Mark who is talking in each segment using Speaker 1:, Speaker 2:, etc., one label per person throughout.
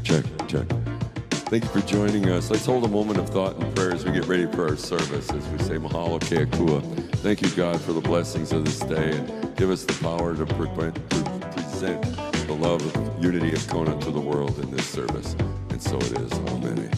Speaker 1: check, check. Thank you for joining us. Let's hold a moment of thought and prayer as we get ready for our service, as we say Mahalo Keakua. Thank you, God, for the blessings of this day, and give us the power to present the love of unity of Kona to the world in this service. And so it is. Amen.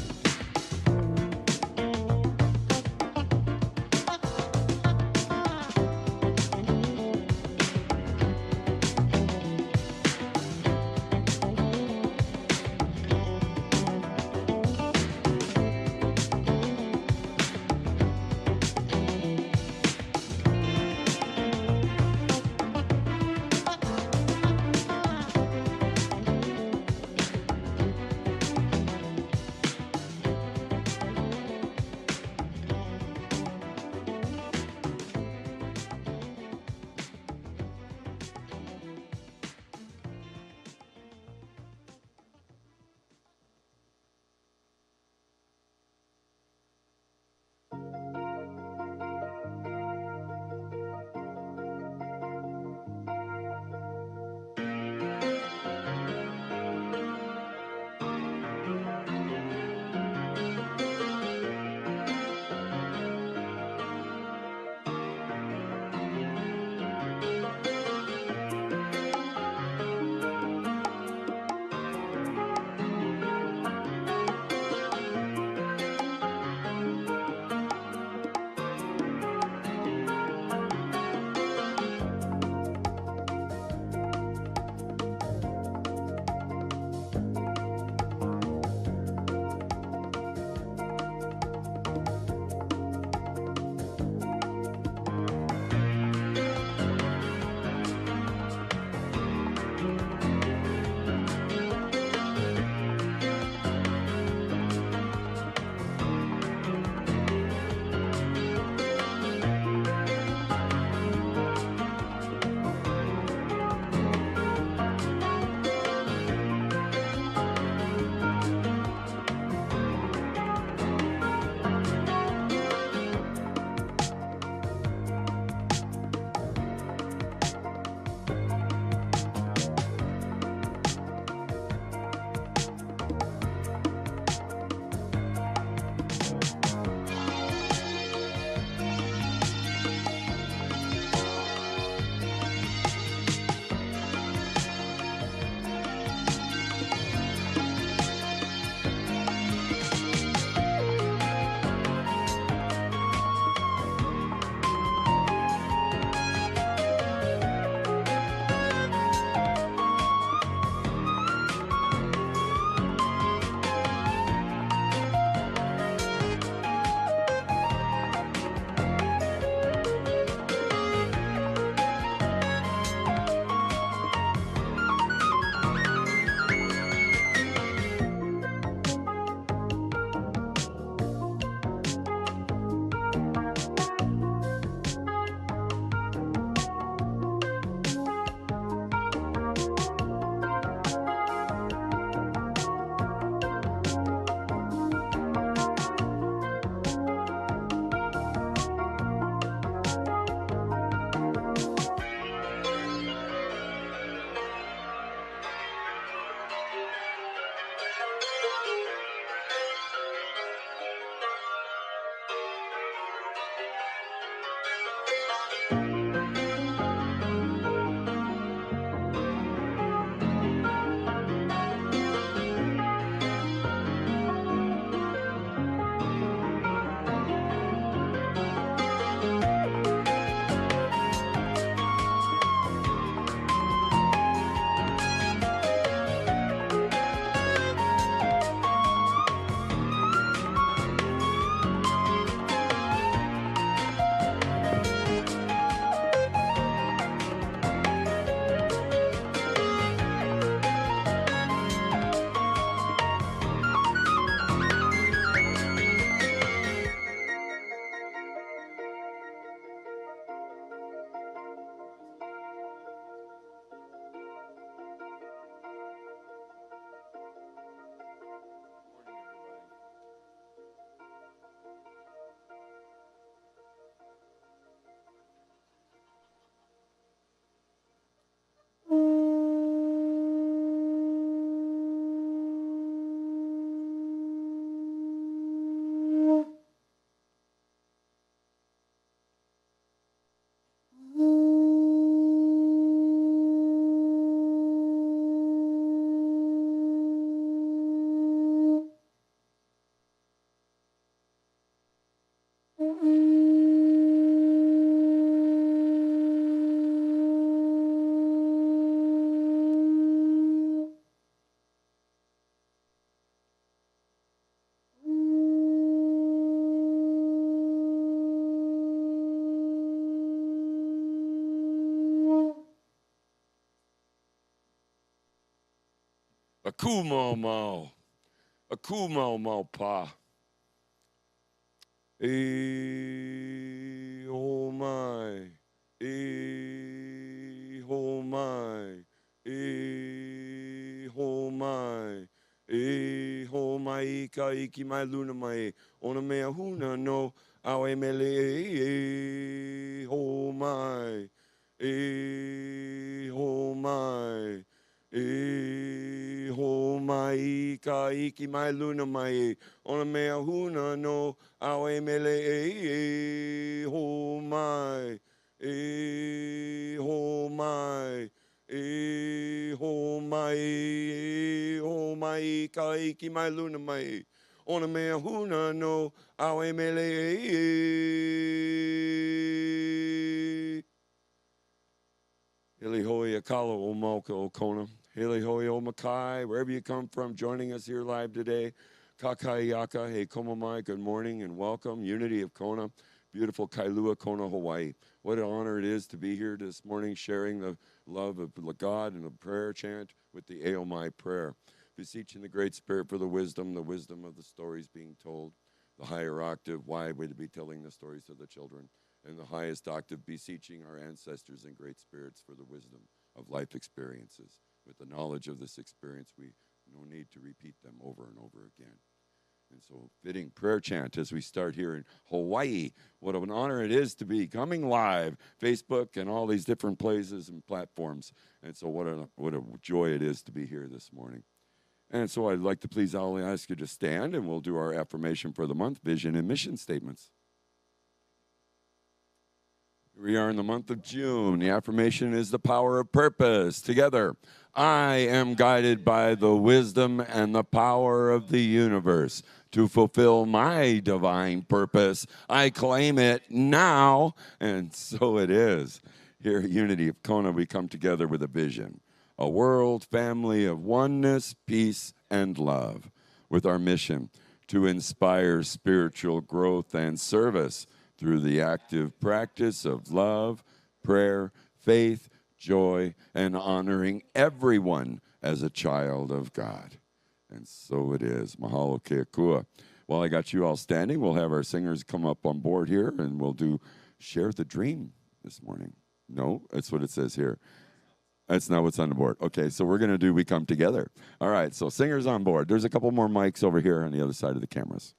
Speaker 1: Akumo Mo. Akumo Mo Pa. Oh my. Oh my. Oh my. Ho mai ka iki mai luna mai. Ona mea huna no. Awe mele. Ho mai. Ho mai. Ho mai ka iki mai luna mai. Ona mea huna no. Awe mele. Ho mai. Ho mai. Ho mai. Ho mai ka iki mai luna mai. Ona mea huna no. Awe mele. Hili hoi akala o mauka o kona. Hili hoi o makai, wherever you come from, joining us here live today. Kakai yaka, hey komamai, good morning and welcome. Unity of Kona, beautiful Kailua, Kona, Hawaii. What an honor it is to be here this morning sharing the love of God and the prayer chant with the Aomai prayer. Beseeching the Great Spirit for the wisdom of the stories being told. The higher octave, why would it be telling the stories to the children? And the highest octave, beseeching our ancestors and great spirits for the wisdom of life experiences. With the knowledge of this experience, we no need to repeat them over and over again. And so, fitting prayer chant as we start here in Hawaii. What an honor it is to be coming live, Facebook and all these different places and platforms. And so, what a joy it is to be here this morning. And so, I'd like to please I'll ask you to stand, and we'll do our affirmation for the month, vision and mission statements. We are in the month of June. The affirmation is the power of purpose. Together, I am guided by the wisdom and the power of the universe to fulfill my divine purpose. I claim it now, and so it is. Here at Unity of Kona, we come together with a vision, a world family of oneness, peace, and love, with our mission to inspire spiritual growth and service through the active practice of love, prayer, faith, joy, and honoring everyone as a child of God. And so it is. Mahalo keakua. While I got you all standing, we'll have our singers come up on board here, and we'll do Share the Dream this morning. No, that's what it says here. That's not what's on the board. Okay, so we're going to do We Come Together. All right, so singers on board. There's a couple more mics over here on the other side of the cameras.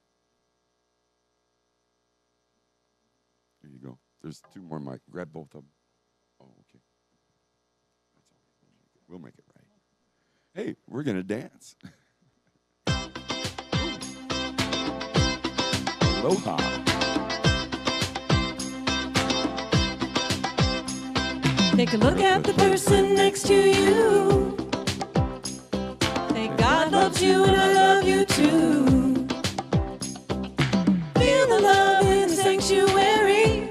Speaker 1: There you go. There's two more mics. Grab both of them. Oh, okay. That's all right. We'll make it right. Hey, we're going to dance. Aloha.
Speaker 2: Take a look at the person next to you. Say, God loves you and I love you too. Feel the love in the sanctuary.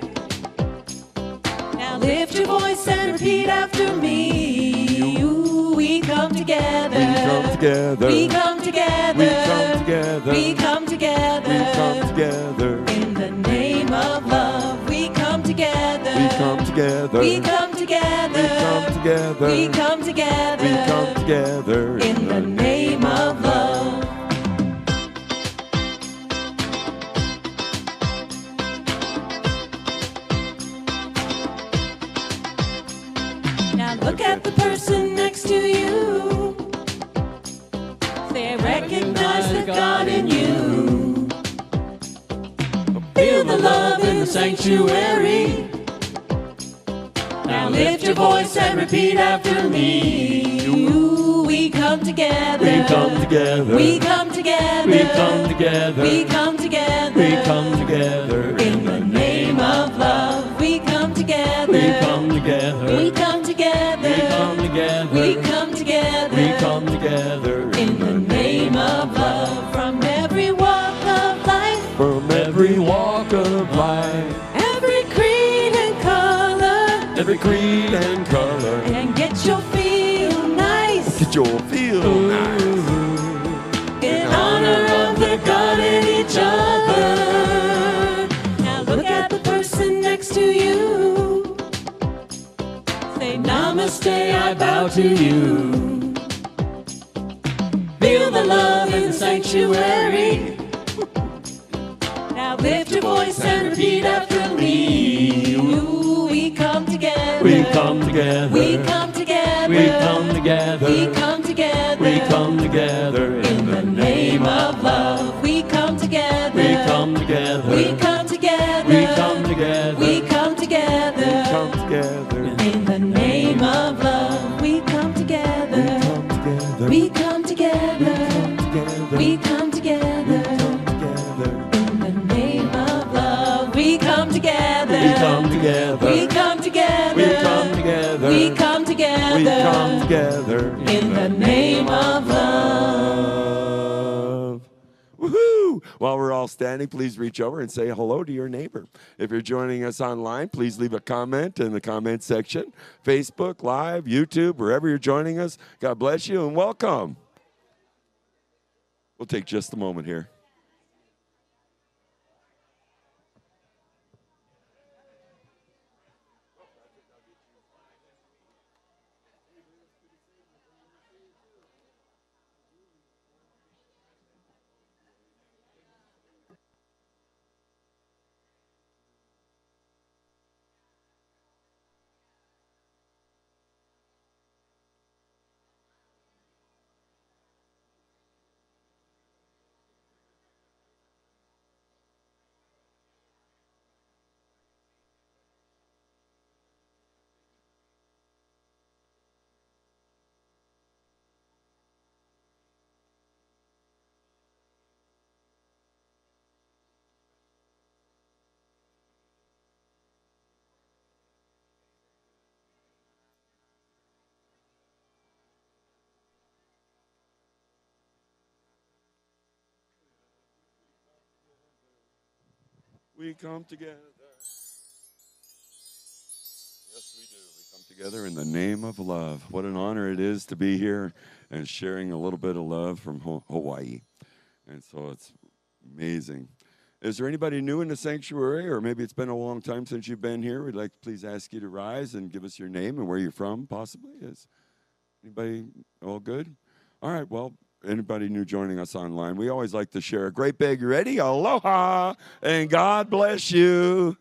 Speaker 2: Now lift your voice and repeat after me. Ooh, we come together.
Speaker 1: We come together.
Speaker 2: We come together.
Speaker 1: We come together.
Speaker 2: We come together.
Speaker 1: We come together.
Speaker 2: In the name of love, we come together.
Speaker 1: We come together.
Speaker 2: We come together.
Speaker 1: We come together.
Speaker 2: We come together.
Speaker 1: We come together.
Speaker 2: In the name of love. Now look at the person next to you. Say, I recognize the God in you. Feel the love in the sanctuary. Now lift your voice and repeat after me. Ooh, we come together.
Speaker 1: We come together.
Speaker 2: We come together.
Speaker 1: We come together.
Speaker 2: We come together.
Speaker 1: We come together.
Speaker 2: In the name of love, we come together.
Speaker 1: We come together.
Speaker 2: We come together.
Speaker 1: We come together.
Speaker 2: We come together.
Speaker 1: We come together.
Speaker 2: In the name of love, from every walk of life.
Speaker 1: From every walk of life.
Speaker 2: Every creed and color.
Speaker 1: Every creed and color.
Speaker 2: And get your feel nice.
Speaker 1: Get your feel nice.
Speaker 2: In honor of the God in each other. Now look at the person next to you. Say namaste, I bow to you. feel the love in the sanctuary. Now lift your voice and repeat after me. Ooh, we come together.
Speaker 3: We come together.
Speaker 2: We come together.
Speaker 3: We come together.
Speaker 2: We come together.
Speaker 3: We come together
Speaker 2: In the name of love. We come together.
Speaker 3: We come together.
Speaker 2: We come together.
Speaker 3: We come together.
Speaker 2: We come together.
Speaker 3: come together.
Speaker 2: In the name of love. We come together. We come together. We come together. In the name of love. We come together.
Speaker 3: We come together.
Speaker 2: We come together.
Speaker 3: We come together.
Speaker 2: We come together.
Speaker 3: We come together
Speaker 2: In the name of love.
Speaker 1: Woohoo! While we're all standing, please reach over and say hello to your neighbor. If you're joining us online, please leave a comment in the comment section. Facebook, Live, YouTube, wherever you're joining us. God bless you and welcome. We'll take just a moment here. We come together. Yes, we do. We come together in the name of love. What an honor it is to be here and sharing a little bit of love from Hawaii. And so it's amazing. Is there anybody new in the sanctuary, or maybe it's been a long time since you've been here? We'd like to please ask you to rise and give us your name and where you're from, possibly. Is anybody all good? All right, well, anybody new joining us online, we always like to share a great big ready, aloha, and God bless you.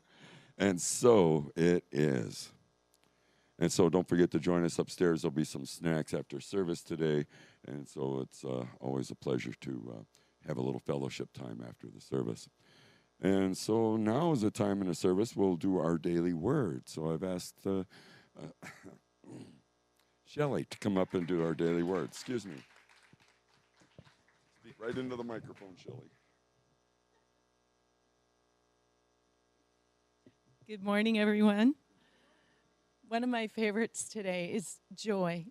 Speaker 1: And so it is. And so don't forget to join us upstairs. There'll be some snacks after service today. And so it's always a pleasure to have a little fellowship time after the service. And so now is the time in the service we'll do our daily word. So I've asked Shelley to come up and do our daily word. Excuse me. Speak right into the microphone, Shelley.
Speaker 4: Good morning, everyone. One of my favorites today is joy.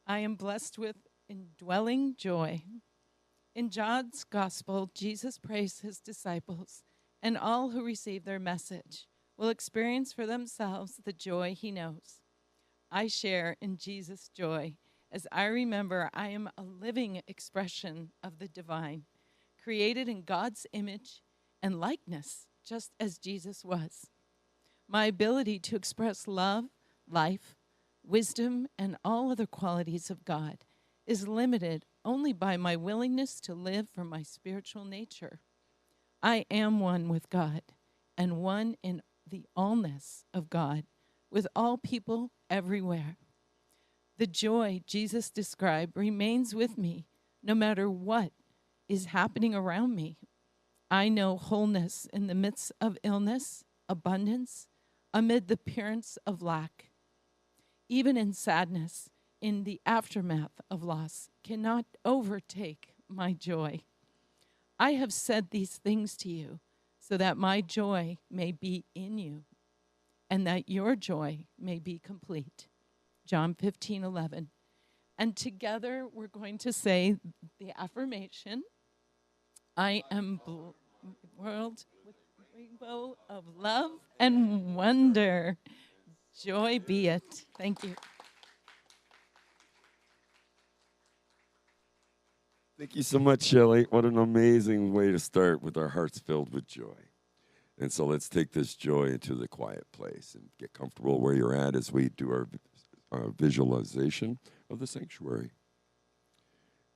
Speaker 4: I am blessed with indwelling joy. In John's gospel, Jesus prays his disciples, and all who receive their message will experience for themselves the joy he knows. I share in Jesus' joy as I remember I am a living expression of the divine, created in God's image and likeness, just as Jesus was. My ability to express love, life, wisdom, and all other qualities of God is limited only by my willingness to live from my spiritual nature. I am one with God and one in the allness of God with all people everywhere. The joy Jesus described remains with me no matter what is happening around me. I know wholeness in the midst of illness, abundance, amid the appearance of lack. Even in sadness, in the aftermath of loss, cannot overtake my joy. I have said these things to you so that my joy may be in you and that your joy may be complete. John 15:11. And together we're going to say the affirmation, I am world with a rainbow of love and wonder. Joy be it. Thank you.
Speaker 1: Thank you so much, Shelley. What an amazing way to start with our hearts filled with joy. And so let's take this joy into the quiet place and get comfortable where you're at as we do our visualization of the sanctuary.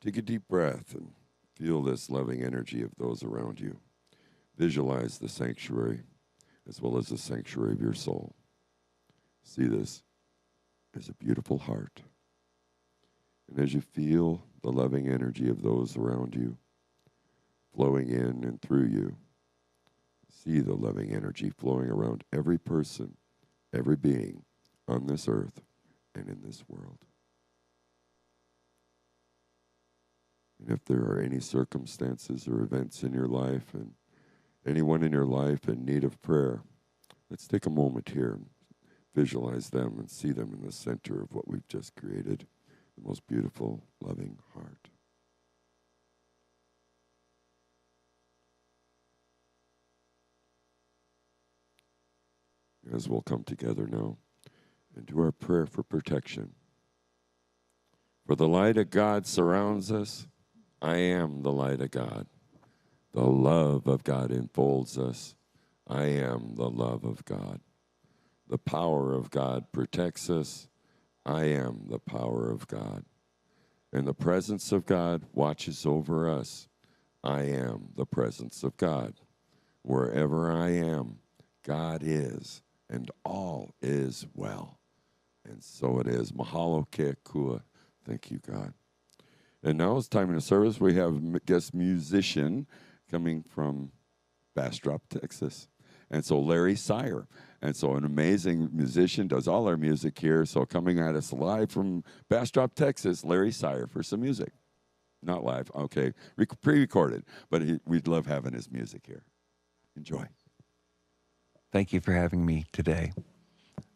Speaker 1: Take a deep breath and feel this loving energy of those around you. Visualize the sanctuary as well as the sanctuary of your soul. See this as a beautiful heart. And as you feel the loving energy of those around you flowing in and through you, see the loving energy flowing around every person, every being on this earth and in this world. And if there are any circumstances or events in your life and anyone in your life in need of prayer, let's take a moment here and visualize them and see them in the center of what we've just created, the most beautiful, loving heart. As we'll come together now and do our prayer for protection. For the light of God surrounds us. I am the light of God. The love of God enfolds us. I am the love of God. The power of God protects us. I am the power of God. And the presence of God watches over us. I am the presence of God. Wherever I am, God is, and all is well. And so it is. Mahalo keakua. Thank you, God. And now it's time in the service. We have a guest musician coming from Bastrop, Texas. And so Larry Sire. And so an amazing musician, does all our music here. So coming at us live from Bastrop, Texas, Larry Sire for some music. Not live, okay, pre-recorded. But we'd love having his music here. Enjoy.
Speaker 5: Thank you for having me today.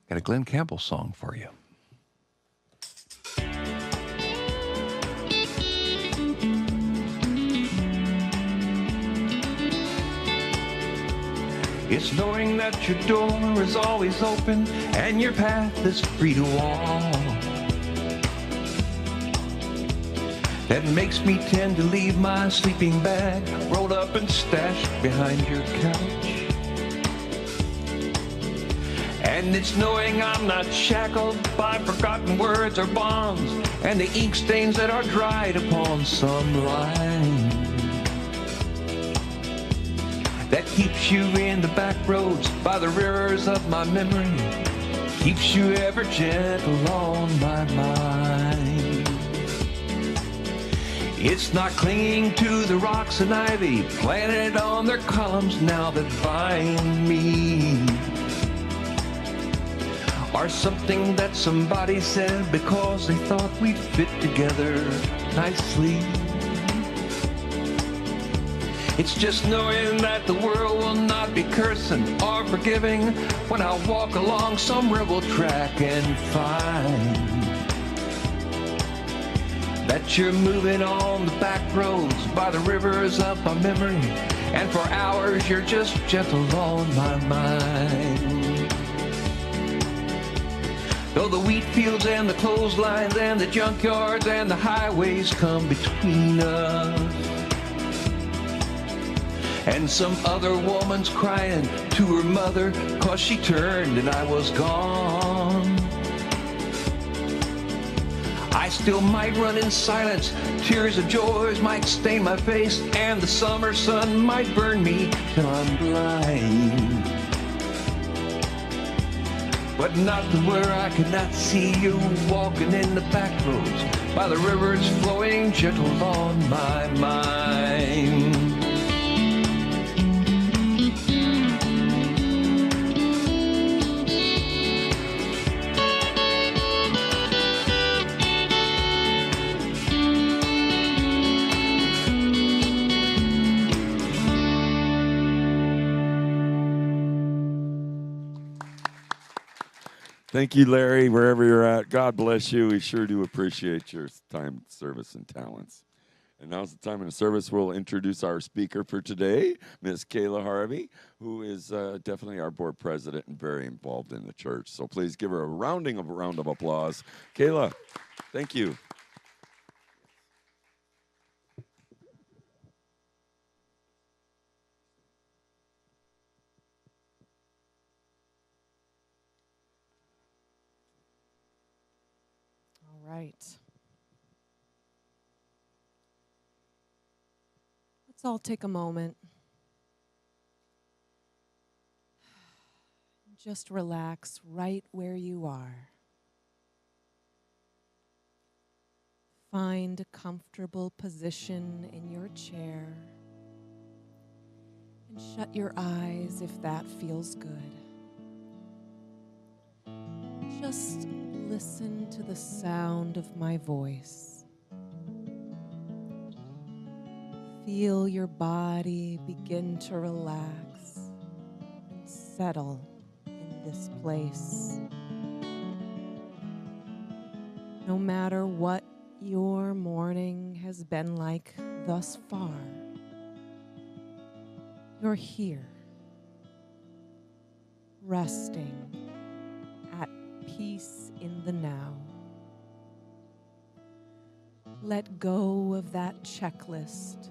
Speaker 5: Got a Glenn Campbell song for you. It's knowing that your door is always open and your path is free to walk that makes me tend to leave my sleeping bag rolled up and stashed behind your couch. And it's knowing I'm not shackled by forgotten words or bonds and the ink stains that are dried upon some line that keeps you in the back roads by the rivers of my memory, keeps you ever gentle on my mind. It's not clinging to the rocks and ivy planted on their columns now that bind me, or something that somebody said because they thought we'd fit together nicely. It's just knowing that the world will not be cursing or forgiving when I walk along some rebel track and find that you're moving on the back roads by the rivers of my memory, and for hours you're just gentle on my mind. Though the wheat fields and the clotheslines and the junkyards and the highways come between us, and some other woman's crying to her mother 'cause she turned and I was gone, I still might run in silence, tears of joys might stain my face, and the summer sun might burn me till I'm blind, but not to where I could not see you walking in the back roads by the rivers flowing gentle on my mind.
Speaker 1: Thank you, Larry, wherever you're at. God bless you. We sure do appreciate your time, service, and talents. And now's the time in the service. We'll introduce our speaker for today, Miss Kayla Harvey, who is definitely our board president and very involved in the church. So please give her a round of applause. Kayla, thank you.
Speaker 4: All right.
Speaker 6: Let's all take a moment. Just relax right where you are. Find a comfortable position in your chair and shut your eyes if that feels good. Just listen to the sound of my voice. Feel your body begin to relax and settle in this place. No matter what your morning has been like thus far, you're here, resting at peace in the now. Let go of that checklist,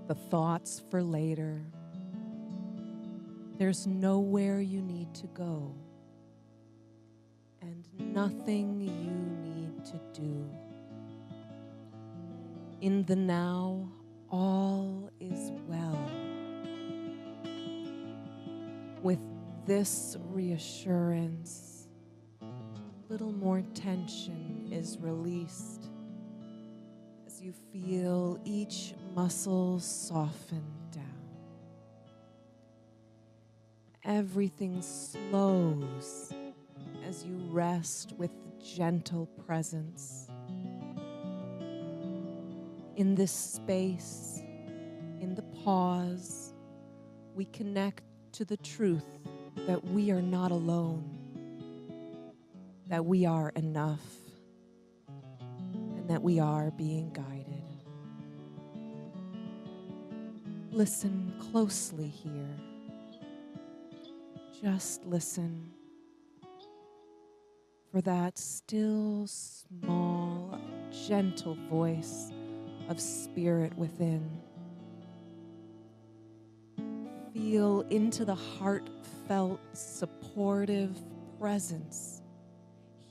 Speaker 6: the thoughts for later. There's nowhere you need to go, and nothing you need to do. In the now, all is well. With this reassurance, a little more tension is released as you feel each muscle soften down. Everything slows as you rest with gentle presence. In this space, in the pause, we connect to the truth that we are not alone, that we are enough, and that we are being guided. Listen closely here. Just listen for that still, small, gentle voice of spirit within. Feel into the heartfelt, supportive presence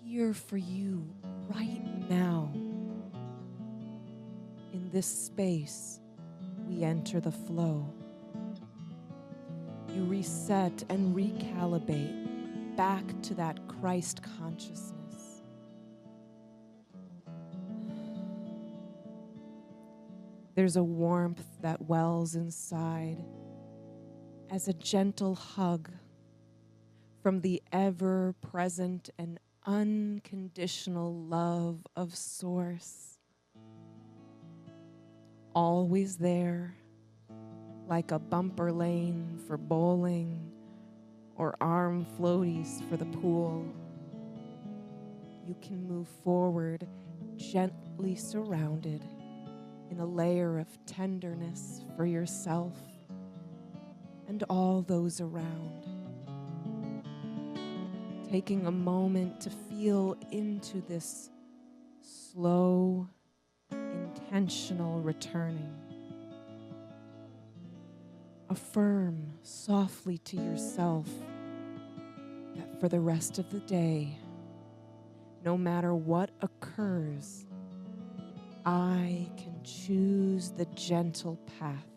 Speaker 6: here for you right now. In this space, we enter the flow. You reset and recalibrate back to that Christ consciousness. There's a warmth that wells inside as a gentle hug from the ever-present and unconditional love of Source. Always there, like a bumper lane for bowling or arm floaties for the pool. You can move forward, gently surrounded in a layer of tenderness for yourself and all those around. Taking a moment to feel into this slow, intentional returning. Affirm softly to yourself that for the rest of the day, no matter what occurs, I can choose the gentle path.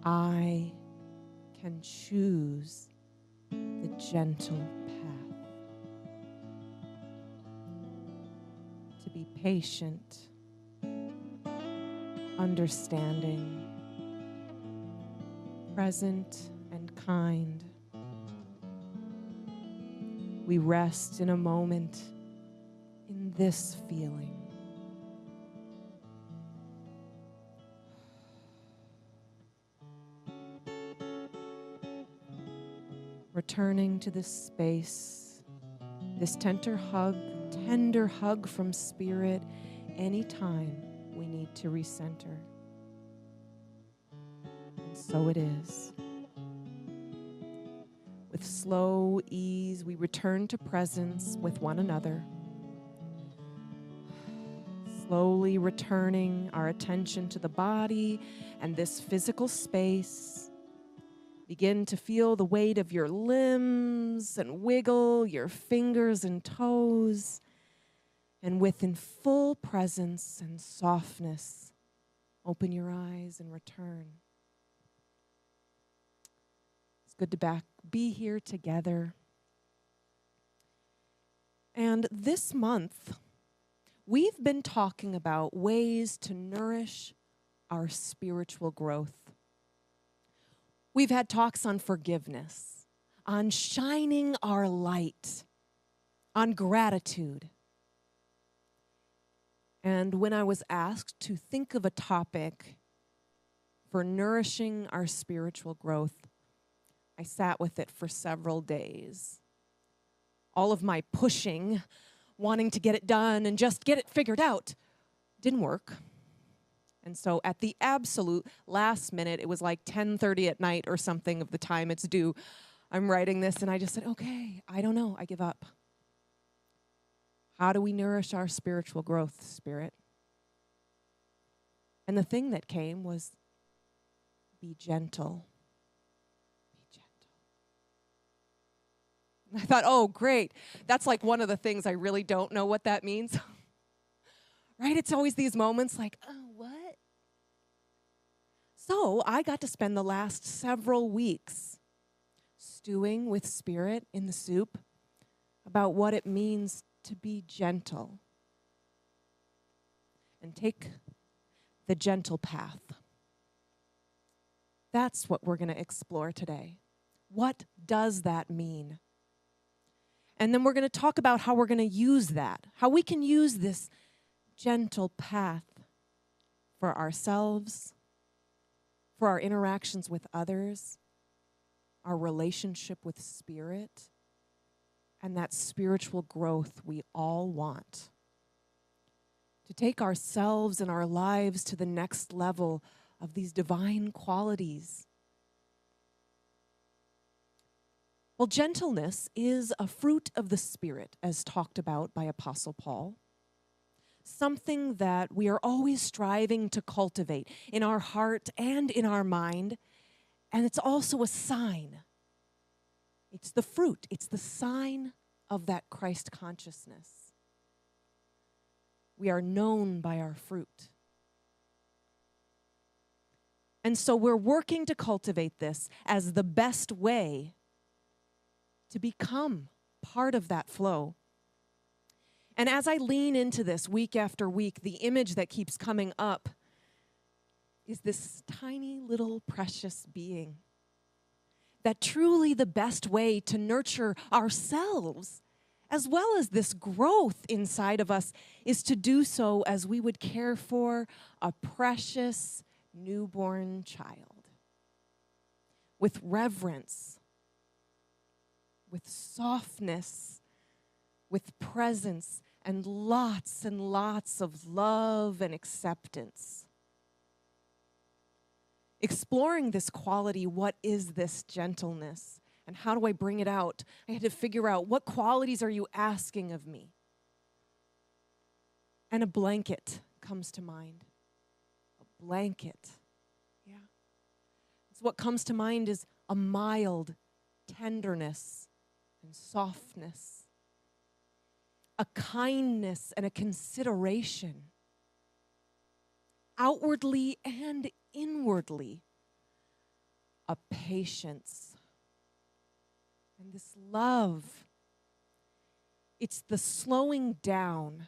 Speaker 6: I can choose the gentle path. To be patient, understanding, present, and kind. We rest in a moment in this feeling. Returning to this space, this tender hug from Spirit anytime we need to recenter. And so it is. With slow ease, we return to presence with one another, slowly returning our attention to the body and this physical space. Begin to feel the weight of your limbs and wiggle your fingers and toes. And within full presence and softness, open your eyes and return. It's good to be here together. And this month, we've been talking about ways to nourish our spiritual growth. We've had talks on forgiveness, on shining our light, on gratitude. And when I was asked to think of a topic for nourishing our spiritual growth, I sat with it for several days. All of my pushing, wanting to get it done and just get it figured out, didn't work. And so at the absolute last minute, it was like 10:30 at night or something of the time it's due, I'm writing this, and I just said, okay, I don't know, I give up. How do we nourish our spiritual growth, Spirit? And the thing that came was, be gentle. Be gentle. And I thought, oh, great. That's like one of the things I really don't know what that means. Right? It's always these moments like, oh, what? So I got to spend the last several weeks stewing with Spirit in the soup about what it means to be gentle and take the gentle path. That's what we're going to explore today. What does that mean? And then we're going to talk about how we're going to use that, how we can use this gentle path for ourselves, for our interactions with others, our relationship with Spirit, and that spiritual growth we all want. To take ourselves and our lives to the next level of these divine qualities. Well, gentleness is a fruit of the Spirit, as talked about by Apostle Paul. Something that we are always striving to cultivate in our heart and in our mind. And it's also a sign. It's the fruit. It's the sign of that Christ consciousness. We are known by our fruit. And so we're working to cultivate this as the best way to become part of that flow. And as I lean into this week after week, the image that keeps coming up is this tiny little precious being. That truly the best way to nurture ourselves, as well as this growth inside of us, is to do so as we would care for a precious newborn child. With reverence, with softness, with presence, and lots of love and acceptance. Exploring this quality, what is this gentleness? And how do I bring it out? I had to figure out, what qualities are you asking of me? And a blanket comes to mind. A blanket. Yeah. It's what comes to mind is a mild tenderness and softness. A kindness and a consideration. Outwardly and inwardly, a patience. And this love, it's the slowing down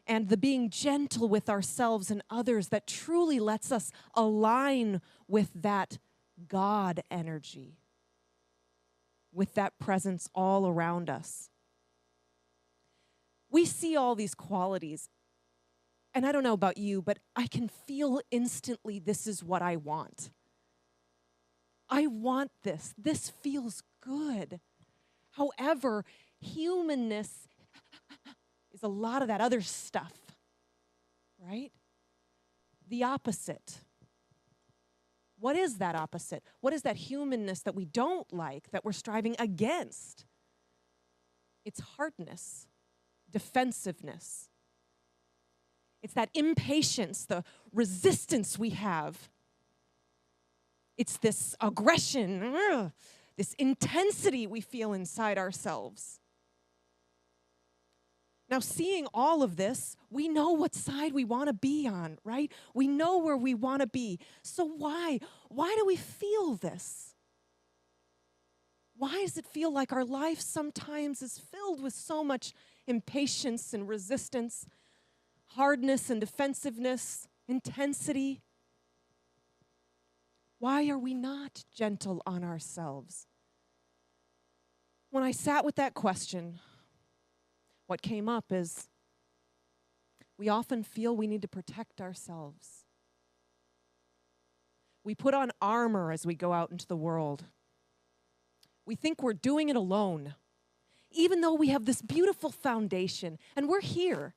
Speaker 6: and the being gentle with ourselves and others that truly lets us align with that God energy, with that presence all around us. We see all these qualities. And I don't know about you, but I can feel instantly this is what I want. I want this. This feels good. However, humanness is a lot of that other stuff, right? The opposite. What is that opposite? What is that humanness that we don't like, that we're striving against? It's hardness, defensiveness. It's that impatience, the resistance we have. It's this aggression, this intensity we feel inside ourselves. Now, seeing all of this, we know what side we want to be on, right? We know where we want to be. So why? Why do we feel this? Why does it feel like our life sometimes is filled with so much impatience and resistance, hardness and defensiveness, intensity? Why are we not gentle on ourselves? When I sat with that question, what came up is we often feel we need to protect ourselves. We put on armor as we go out into the world. We think we're doing it alone, even though we have this beautiful foundation and we're here.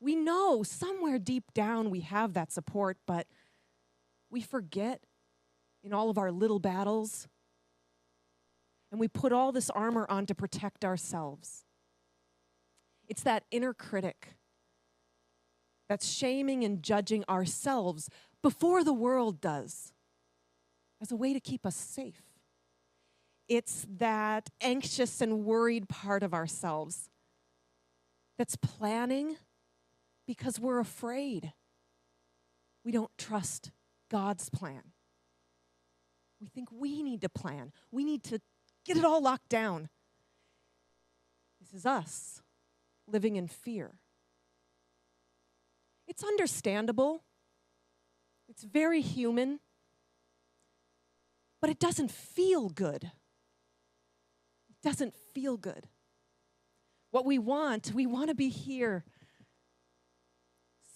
Speaker 6: We know somewhere deep down we have that support, but we forget in all of our little battles, and we put all this armor on to protect ourselves. It's that inner critic that's shaming and judging ourselves before the world does, as a way to keep us safe. It's that anxious and worried part of ourselves that's planning because we're afraid. We don't trust God's plan. We think we need to plan. We need to get it all locked down. This is us living in fear. It's understandable. It's very human. But it doesn't feel good. It doesn't feel good. What we want to be here.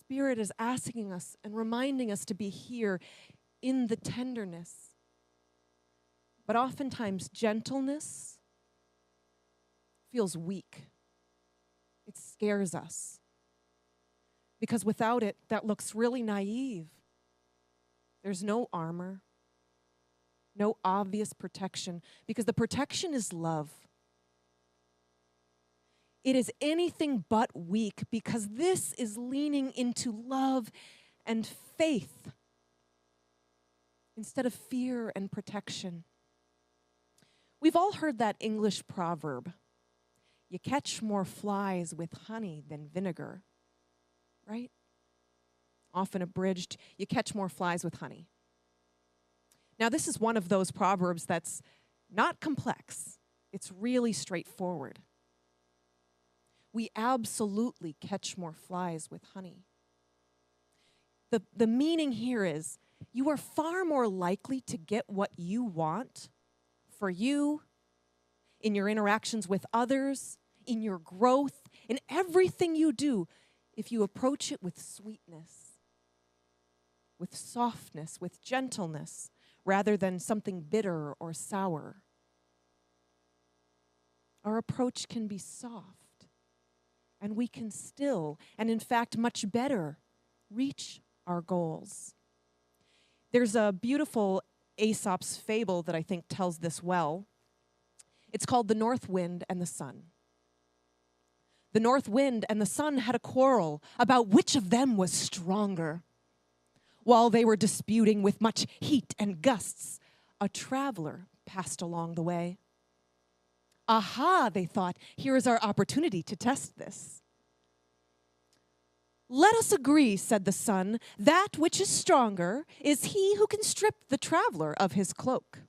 Speaker 6: Spirit is asking us and reminding us to be here in the tenderness. But oftentimes, gentleness feels weak. It scares us. Because without it, that looks really naive. There's no armor, no obvious protection, because the protection is love. It is anything but weak, because this is leaning into love and faith instead of fear and protection. We've all heard that English proverb, you catch more flies with honey than vinegar, right? Often abridged, you catch more flies with honey. Now, this is one of those proverbs that's not complex. It's really straightforward. We absolutely catch more flies with honey. The meaning here is you are far more likely to get what you want for you, in your interactions with others, in your growth, in everything you do, if you approach it with sweetness, with softness, with gentleness, rather than something bitter or sour. Our approach can be soft, and we can still, and in fact much better, reach our goals. There's a beautiful Aesop's fable that I think tells this well. It's called The North Wind and the Sun. The north wind and the sun had a quarrel about which of them was stronger. While they were disputing with much heat and gusts, a traveler passed along the way. Aha, they thought, here is our opportunity to test this. Let us agree, said the sun, that which is stronger is he who can strip the traveler of his cloak.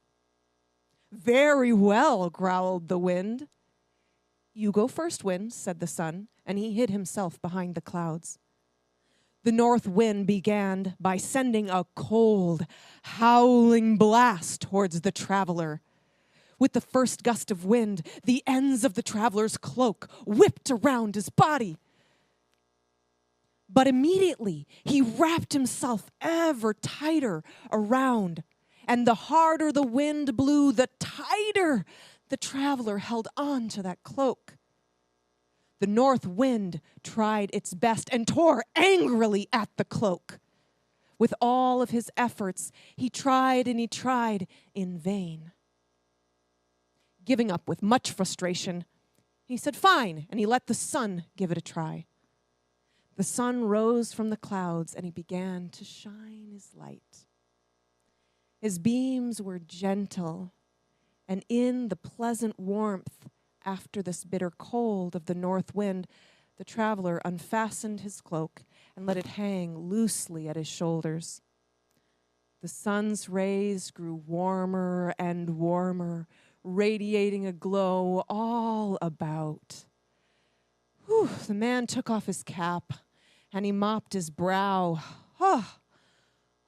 Speaker 6: Very well, growled the wind. You go first, wind, said the sun, and he hid himself behind the clouds. The north wind began by sending a cold, howling blast towards the traveler. With the first gust of wind, the ends of the traveler's cloak whipped around his body. But immediately, he wrapped himself ever tighter around, and the harder the wind blew, the tighter the traveler held on to that cloak. The north wind tried its best and tore angrily at the cloak. With all of his efforts, he tried and he tried in vain. Giving up with much frustration, he said, fine, and he let the sun give it a try. The sun rose from the clouds and he began to shine his light. His beams were gentle, and in the pleasant warmth after this bitter cold of the north wind, the The traveler unfastened his cloak and let it hang loosely at his shoulders. The sun's rays grew warmer and warmer, radiating a glow all about. Whew, the man took off his cap and he mopped his brow. Oh,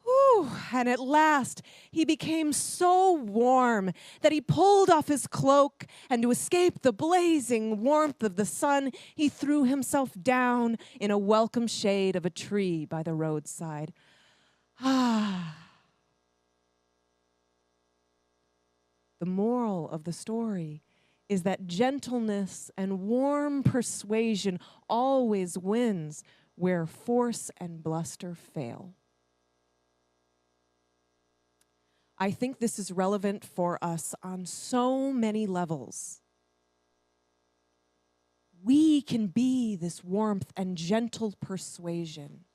Speaker 6: whew, and at last he became so warm that he pulled off his cloak, and to escape the blazing warmth of the sun, he threw himself down in a welcome shade of a tree by the roadside. Ah. The moral of the story is that gentleness and warm persuasion always wins where force and bluster fail. I think this is relevant for us on so many levels. We can be this warmth and gentle persuasion.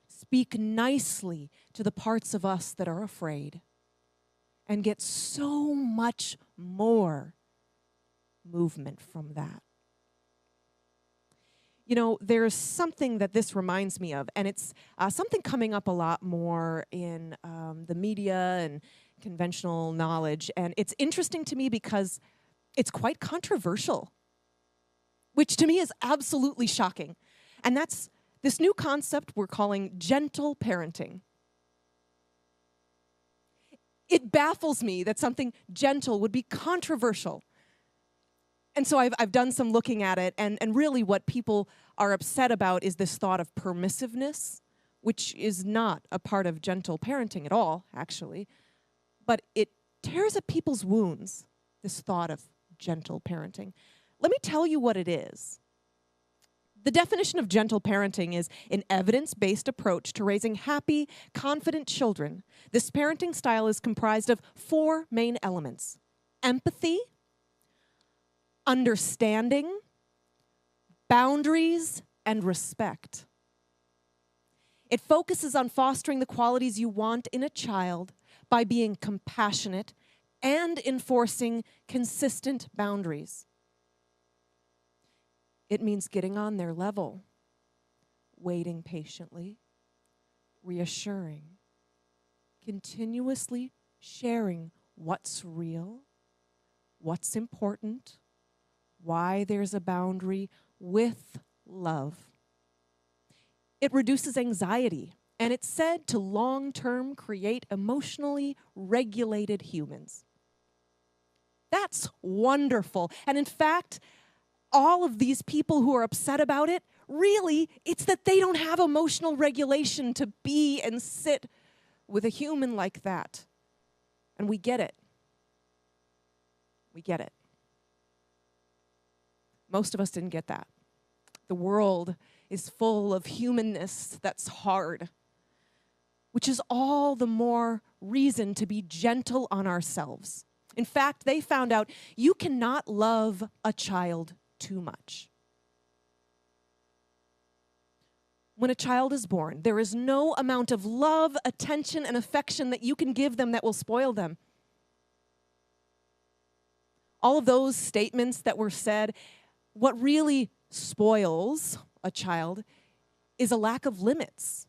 Speaker 6: Speak nicely to the parts of us that are afraid, and get so much more movement from that. You know, there's something that this reminds me of, and it's something coming up a lot more in the media and conventional knowledge, and it's interesting to me because it's quite controversial, which to me is absolutely shocking. And that's this new concept we're calling gentle parenting. It baffles me that something gentle would be controversial. And so I've done some looking at it, and really what people are upset about is this thought of permissiveness, which is not a part of gentle parenting at all, actually. But it tears at people's wounds, this thought of gentle parenting. Let me tell you what it is. The definition of gentle parenting is an evidence-based approach to raising happy, confident children. This parenting style is comprised of 4 main elements: empathy, understanding, boundaries, and respect. It focuses on fostering the qualities you want in a child by being compassionate and enforcing consistent boundaries. It means getting on their level, waiting patiently, reassuring, continuously sharing what's real, what's important, why there's a boundary, with love. It reduces anxiety, and it's said to long-term create emotionally regulated humans. That's wonderful. And in fact, all of these people who are upset about it, really, it's that they don't have emotional regulation to be and sit with a human like that. And we get it. We get it. Most of us didn't get that. The world is full of humanness that's hard, which is all the more reason to be gentle on ourselves. In fact, they found out you cannot love a child too much. When a child is born, there is no amount of love, attention, and affection that you can give them that will spoil them. All of those statements that were said, what really spoils a child is a lack of limits.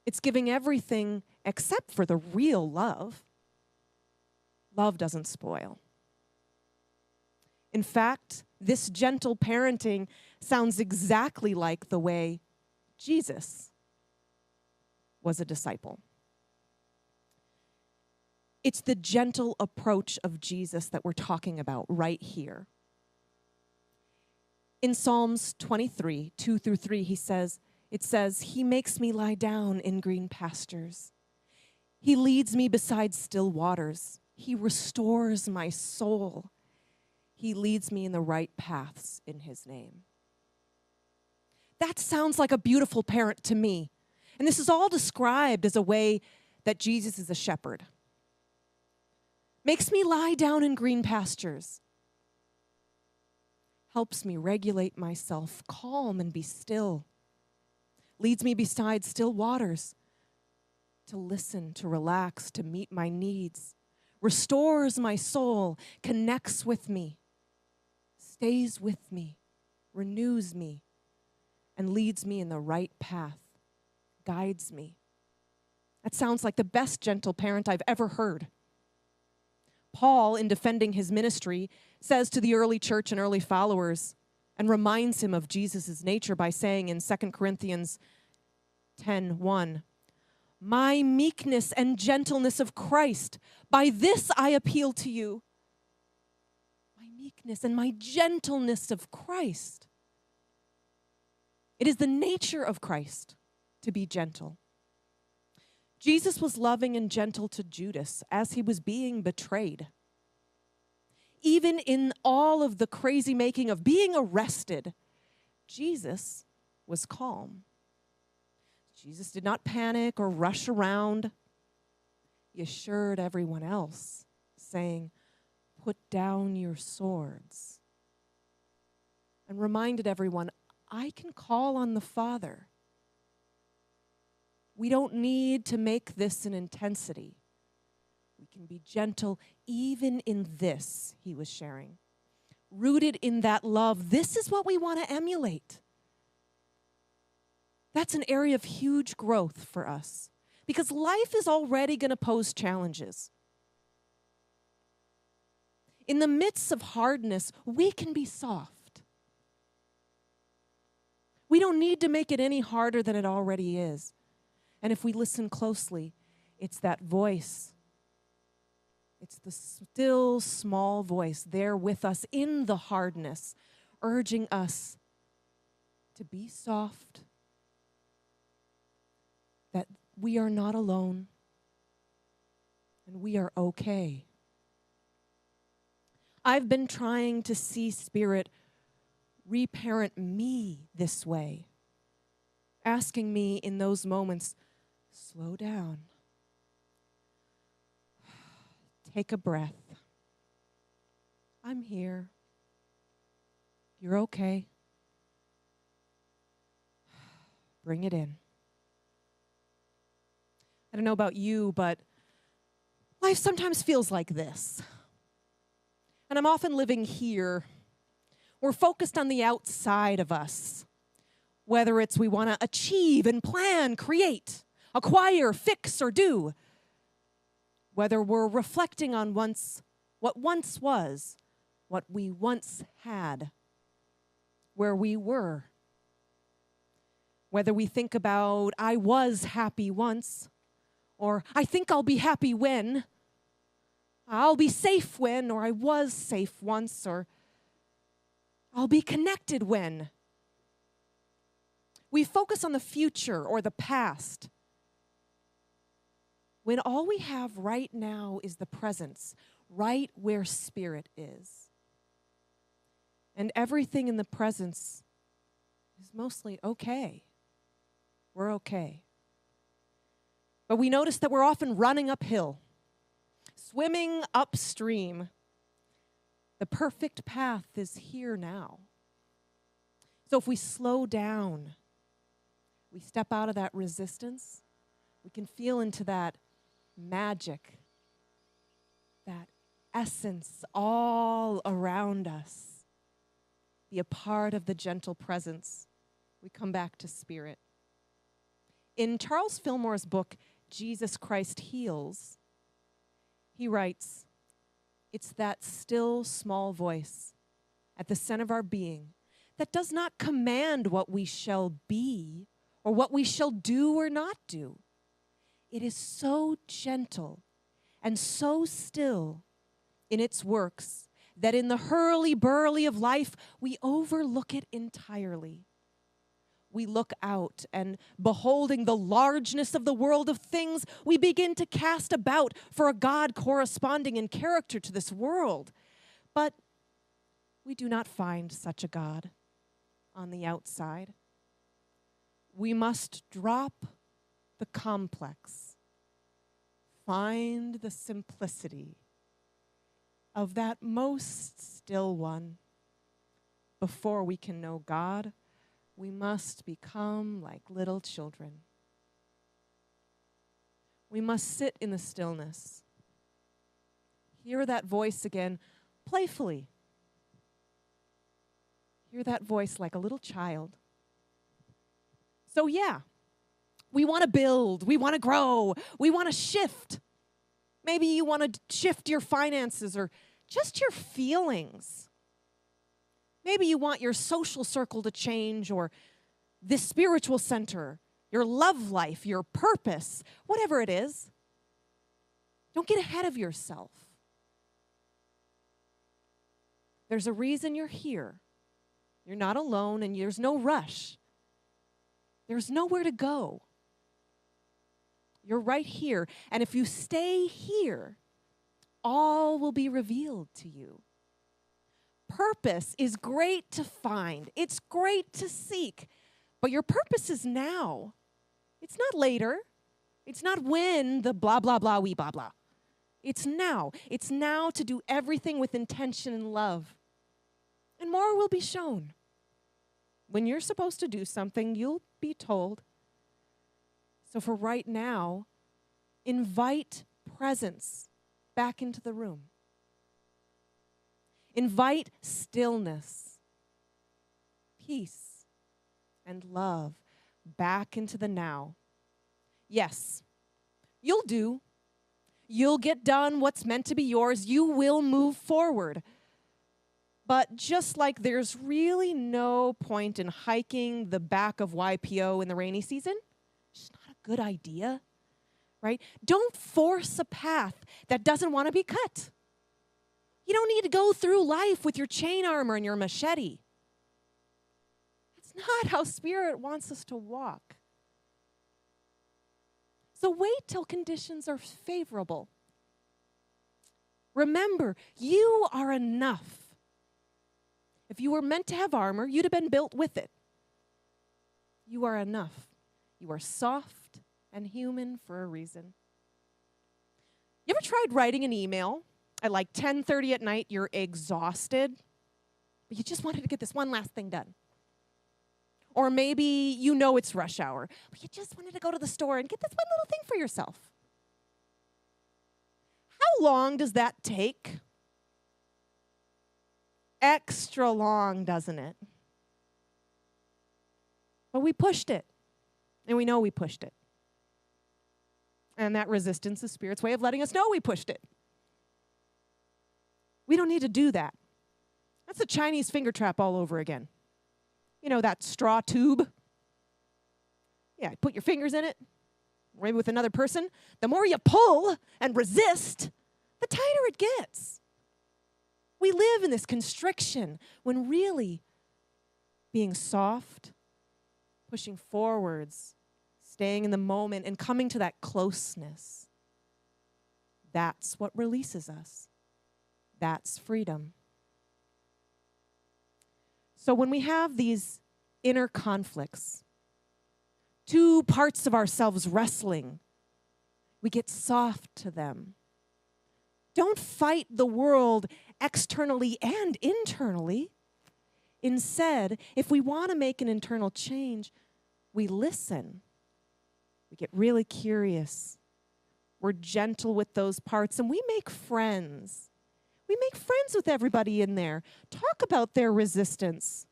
Speaker 6: It's giving everything except for the real love. Love doesn't spoil. In fact, this gentle parenting sounds exactly like the way Jesus was a disciple. It's the gentle approach of Jesus that we're talking about right here. In Psalms 23, 2-3, it says, "He makes me lie down in green pastures. He leads me beside still waters. He restores my soul. He leads me in the right paths in his name." That sounds like a beautiful parent to me. And this is all described as a way that Jesus is a shepherd. Makes me lie down in green pastures. Helps me regulate myself, calm and be still. Leads me beside still waters to listen, to relax, to meet my needs. Restores my soul, connects with me. stays with me, renews me, and leads me in the right path, guides me. That sounds like the best gentle parent I've ever heard. Paul, in defending his ministry, says to the early church and early followers, and reminds him of Jesus' nature by saying in 2 Corinthians 10:1, "My meekness and gentleness of Christ, by this I appeal to you." My meekness and my gentleness of Christ. It is the nature of Christ to be gentle. Jesus was loving and gentle to Judas as he was being betrayed. Even in all of the crazy making of being arrested, Jesus was calm. Jesus did not panic or rush around. He assured everyone else, saying, "Put down your swords," and reminded everyone, I can call on the Father. We don't need to make this an intensity. We can be gentle even in this, he was sharing. Rooted in that love, this is what we want to emulate. That's an area of huge growth for us because life is already going to pose challenges. In the midst of hardness, we can be soft. We don't need to make it any harder than it already is. And if we listen closely, it's that voice. It's the still small voice there with us in the hardness, urging us to be soft, that we are not alone, and we are okay. I've been trying to see Spirit reparent me this way, asking me in those moments, slow down. Take a breath. I'm here. You're okay. Bring it in. I don't know about you, but life sometimes feels like this. And I'm often living here. We're focused on the outside of us. Whether it's we want to achieve and plan, create, acquire, fix, or do. Whether we're reflecting on what once was, what we once had, where we were. Whether we think about, I was happy once, or I think I'll be happy when, I'll be safe when, or I was safe once, or I'll be connected when. We focus on the future or the past, when all we have right now is the presence, right where Spirit is. And everything in the presence is mostly okay. We're okay. But we notice that we're often running uphill, swimming upstream. The perfect path is here now. So if we slow down, we step out of that resistance, we can feel into that magic, that essence all around us. Be a part of the gentle presence. We come back to Spirit. In Charles Fillmore's book, Jesus Christ Heals, he writes, it's that still small voice at the center of our being that does not command what we shall be or what we shall do or not do. It is so gentle and so still in its works that in the hurly-burly of life, we overlook it entirely. We look out and, beholding the largeness of the world of things, we begin to cast about for a God corresponding in character to this world. But we do not find such a God on the outside. We must drop the complex, find the simplicity of that most still one. Before we can know God, we must become like little children. We must sit in the stillness, hear that voice again, playfully. Hear that voice like a little child. So yeah, we want to build, we want to grow, we want to shift. Maybe you want to shift your finances or just your feelings. Maybe you want your social circle to change or this spiritual center, your love life, your purpose, whatever it is. Don't get ahead of yourself. There's a reason you're here. You're not alone and there's no rush. There's nowhere to go. You're right here. And if you stay here, all will be revealed to you. Purpose is great to find. It's great to seek. But your purpose is now. It's not later. It's not when the blah, blah, blah, wee, blah, blah. It's now. It's now to do everything with intention and love. And more will be shown. When you're supposed to do something, you'll be told. So for right now, invite presence back into the room. Invite stillness, peace, and love back into the now. Yes, you'll do. You'll get done what's meant to be yours. You will move forward. But just like there's really no point in hiking the back of YPO in the rainy season, it's not a good idea, right? Don't force a path that doesn't want to be cut. You don't need to go through life with your chain armor and your machete. That's not how Spirit wants us to walk. So wait till conditions are favorable. Remember, you are enough. If you were meant to have armor, you'd have been built with it. You are enough. You are soft and human for a reason. You ever tried writing an email at like 10:30 at night? You're exhausted, but you just wanted to get this one last thing done. Or maybe you know it's rush hour, but you just wanted to go to the store and get this one little thing for yourself. How long does that take? Extra long, doesn't it? But we pushed it, and we know we pushed it. And that resistance is Spirit's way of letting us know we pushed it. We don't need to do that. That's a Chinese finger trap all over again. You know, that straw tube? Yeah, put your fingers in it, maybe with another person. The more you pull and resist, the tighter it gets. We live in this constriction when really being soft, pushing forwards, staying in the moment, and coming to that closeness, that's what releases us. That's freedom. So when we have these inner conflicts, two parts of ourselves wrestling, we get soft to them. Don't fight the world externally and internally. Instead, if we want to make an internal change, we listen. We get really curious. We're gentle with those parts, and we make friends. We make friends with everybody in there. Talk about their resistance.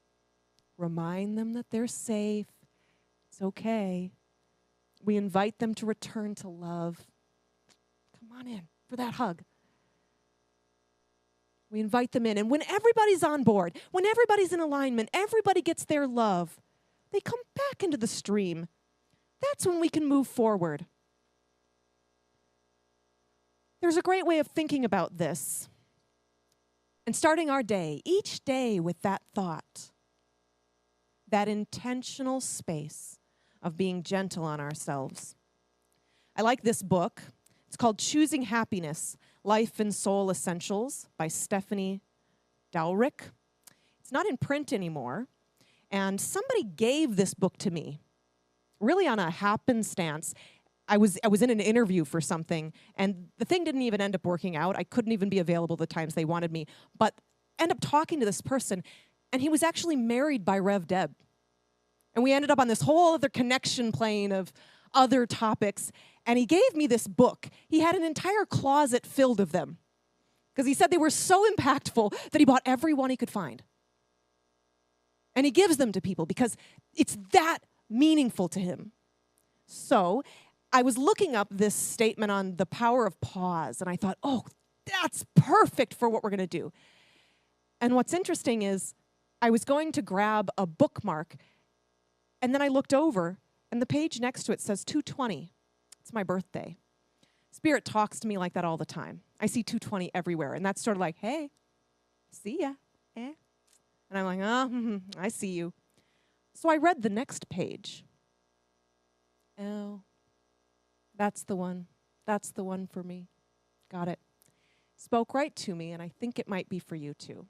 Speaker 6: Remind them that they're safe. It's okay. We invite them to return to love. Come on in for that hug. We invite them in. And when everybody's on board, when everybody's in alignment, everybody gets their love, they come back into the stream. That's when we can move forward. There's a great way of thinking about this. And starting our day, each day with that thought, that intentional space of being gentle on ourselves. I like this book. It's called Choosing Happiness, Life and Soul Essentials by Stephanie Dowrick. It's not in print anymore. And somebody gave this book to me, really on a happenstance. I was in an interview for something, and the thing didn't even end up working out. I couldn't even be available the times they wanted me. But end up talking to this person, and he was actually married by Rev Deb. And we ended up on this whole other connection plane of other topics. And he gave me this book. He had an entire closet filled of them because he said they were so impactful that he bought every one he could find. And he gives them to people because it's that meaningful to him. So I was looking up this statement on the power of pause, and I thought, oh, that's perfect for what we're going to do. And what's interesting is I was going to grab a bookmark, and then I looked over, and the page next to it says 220. It's my birthday. Spirit talks to me like that all the time. I see 220 everywhere, and that's sort of like, hey, see ya. Eh? And I'm like, oh, I see you. So I read the next page. Oh, that's the one. That's the one for me. Got it. Spoke right to me, and I think it might be for you too.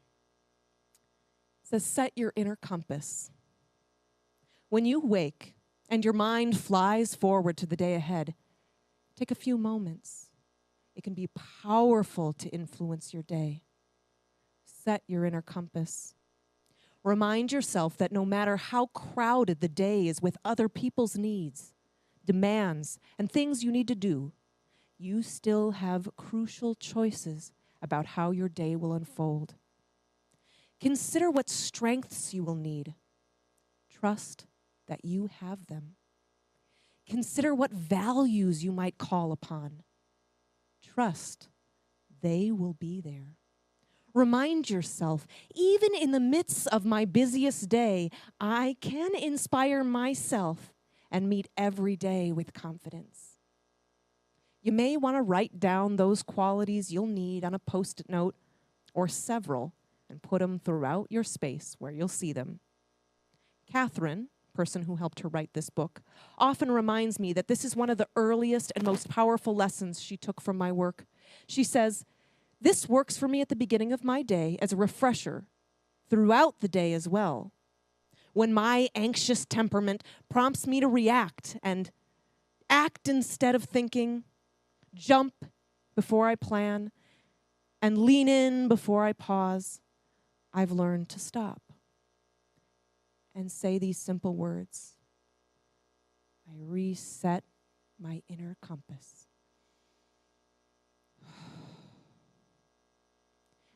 Speaker 6: It says, set your inner compass. When you wake and your mind flies forward to the day ahead, take a few moments. It can be powerful to influence your day. Set your inner compass. Remind yourself that no matter how crowded the day is with other people's needs, demands, and things you need to do, you still have crucial choices about how your day will unfold. Consider what strengths you will need. Trust that you have them. Consider what values you might call upon. Trust they will be there. Remind yourself, even in the midst of my busiest day, I can inspire myself and meet every day with confidence. You may want to write down those qualities you'll need on a Post-it note or several and put them throughout your space where you'll see them. Catherine, person who helped her write this book, often reminds me that this is one of the earliest and most powerful lessons she took from my work. She says, this works for me at the beginning of my day as a refresher throughout the day as well. When my anxious temperament prompts me to react and act instead of thinking, jump before I plan, and lean in before I pause, I've learned to stop and say these simple words. I reset my inner compass.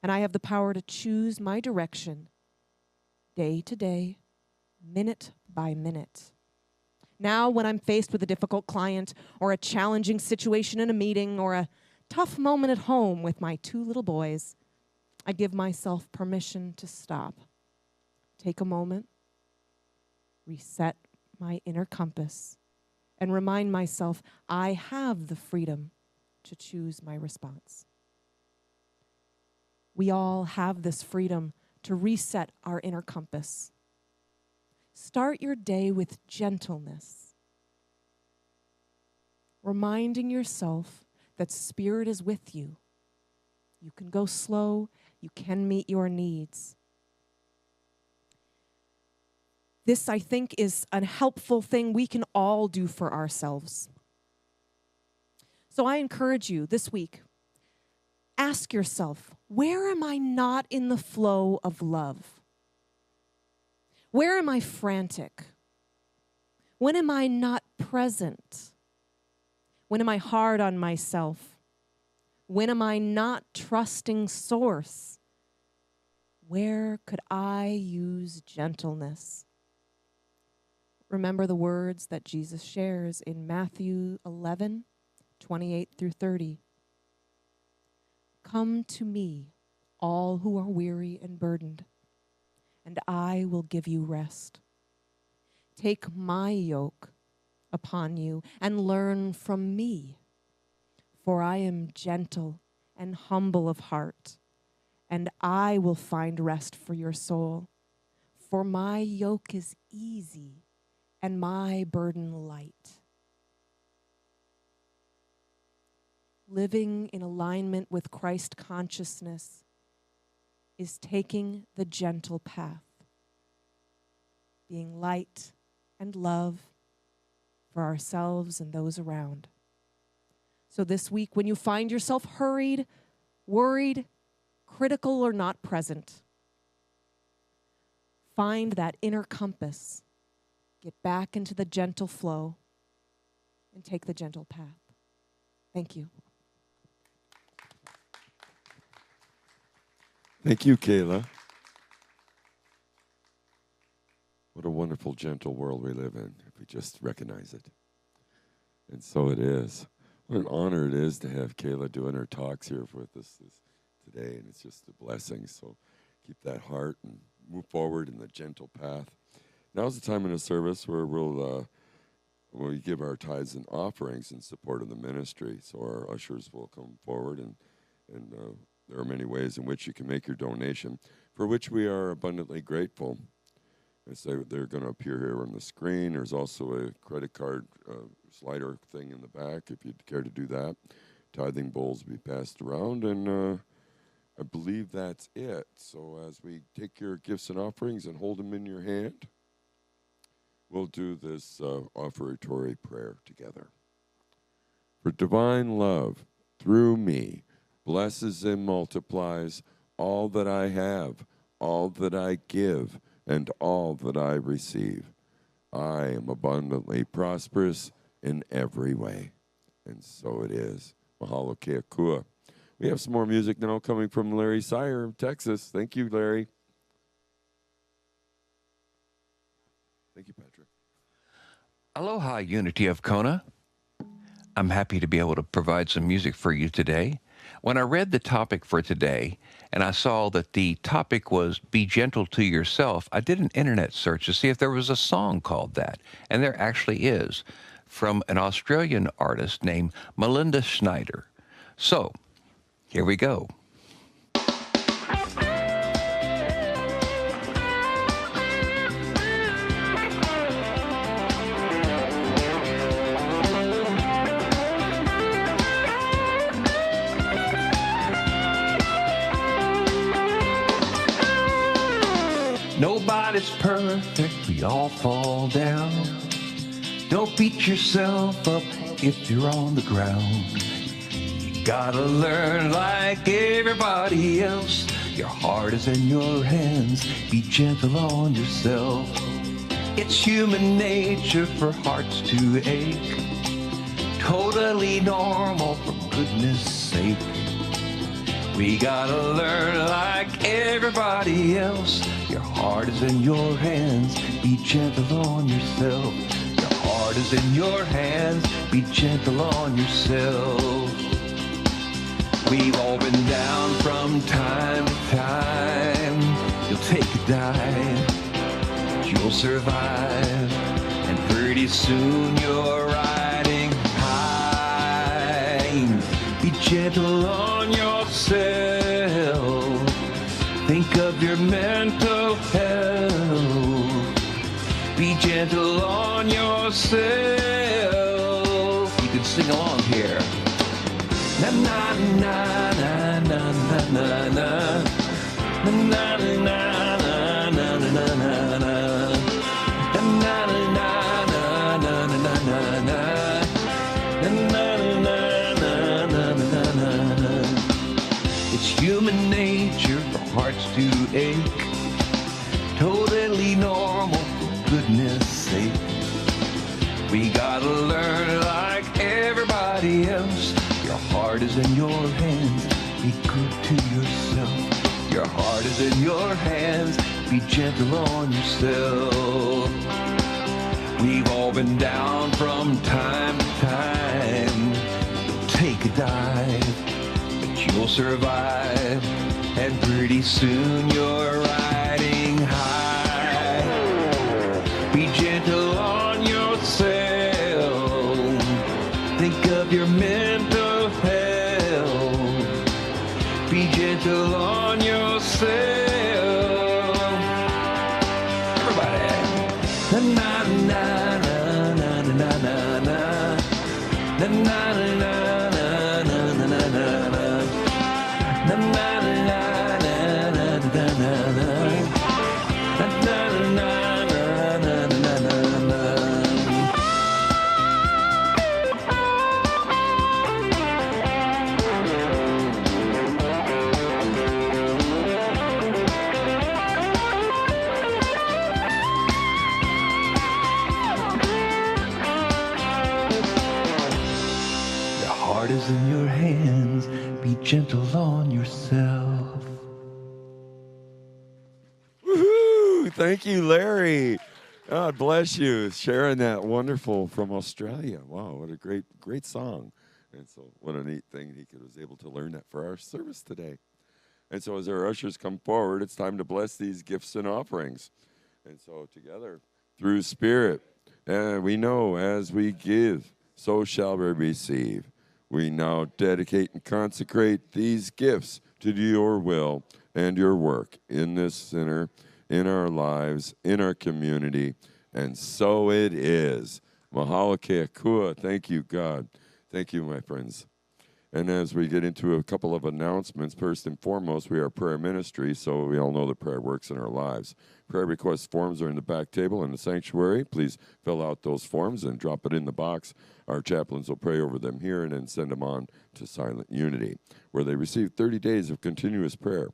Speaker 6: And I have the power to choose my direction day to day, minute by minute. Now, when I'm faced with a difficult client or a challenging situation in a meeting or a tough moment at home with my 2 little boys, I give myself permission to stop. Take a moment, reset my inner compass, and remind myself I have the freedom to choose my response. We all have this freedom to reset our inner compass. Start your day with gentleness, reminding yourself that Spirit is with you. You can go slow, you can meet your needs. This, I think, is a helpful thing we can all do for ourselves. So I encourage you this week, ask yourself, where am I not in the flow of love? Where am I frantic? When am I not present? When am I hard on myself? When am I not trusting Source? Where could I use gentleness? Remember the words that Jesus shares in Matthew 11, 28 through 30. Come to me, all who are weary and burdened, and I will give you rest. Take my yoke upon you and learn from me, for I am gentle and humble of heart, and I will find rest for your soul. For my yoke is easy and my burden light. Living in alignment with Christ consciousness is taking the gentle path, being light and love for ourselves and those around. So this week, when you find yourself hurried, worried, critical, or not present, find that inner compass, get back into the gentle flow, and take the gentle path. Thank you.
Speaker 1: Thank you, Kayla. gentle world we live in if we just recognize it. And so it is. What an honor it is to have Kayla doing her talks here with us today, and it's just a blessing. So keep that heart and move forward in the gentle path. Now's the time in the service where we give our tithes and offerings in support of the ministry. So our ushers will come forward, and there are many ways in which you can make your donation, for which we are abundantly grateful. I say they're going to appear here on the screen. There's also a credit card slider thing in the back if you'd care to do that. Tithing bowls will be passed around, and I believe that's it. So as we take your gifts and offerings and hold them in your hand, we'll do this offertory prayer together. For divine love, through me, blesses and multiplies all that I have, all that I give, and all that I receive. I am abundantly prosperous in every way. And so it is. Mahalo Keakua. We have some more music now coming from Larry Sire of Texas. Thank you, Larry. Thank you, Patrick.
Speaker 5: Aloha, Unity of Kona. I'm happy to be able to provide some music for you today. When I read the topic for today, and I saw that the topic was Be Gentle to Yourself, I did an internet search to see if there was a song called that. And there actually is, from an Australian artist named Melinda Schneider. So, here we go. Nobody's perfect, we all fall down. Don't beat yourself up if you're on the ground. You gotta learn like everybody else. Your heart is in your hands, be gentle on yourself. It's human nature for hearts to ache. Totally normal, for goodness sake. We gotta learn like everybody else. Your heart is in your hands, be gentle on yourself. Your heart is in your hands, be gentle on yourself. We've all been down from time to time. You'll take a dive, but you'll survive. And pretty soon you're riding high. Be gentle on yourself. Think of your mental health. Be gentle on yourself. You can sing along here. Na na na na na na na na na na na na. It's human nature for hearts to ache. Totally normal, for goodness sake. We gotta learn like everybody else. Your heart is in your hands, be good to yourself. Your heart is in your hands, be gentle on yourself. We've all been down from time to time. Take a dive, but you'll survive. And pretty soon you're riding high. Be gentle on yourself. Think of your mental health. Be gentle on yourself. Everybody. Na na na na na na na na na na na na na na na. Na na na na na na na na. Is in your hands, be gentle on yourself.
Speaker 1: Woohoo! Thank you, Larry. God bless you, sharing that wonderful from Australia. Wow, what a great song. And so what a neat thing was able to learn that for our service today. And so as our ushers come forward, it's time to bless these gifts and offerings. And so together, through Spirit, we know as we give, so shall we receive. We now dedicate and consecrate these gifts to do your will and your work in this center, in our lives, in our community. And so it is. Mahalo keakua. Thank you, God. Thank you, my friends. And as we get into a couple of announcements, first and foremost, we are a prayer ministry, so we all know that prayer works in our lives. Prayer request forms are in the back table in the sanctuary. Please fill out those forms and drop it in the box. Our chaplains will pray over them here and then send them on to Silent Unity, where they receive 30 days of continuous prayer.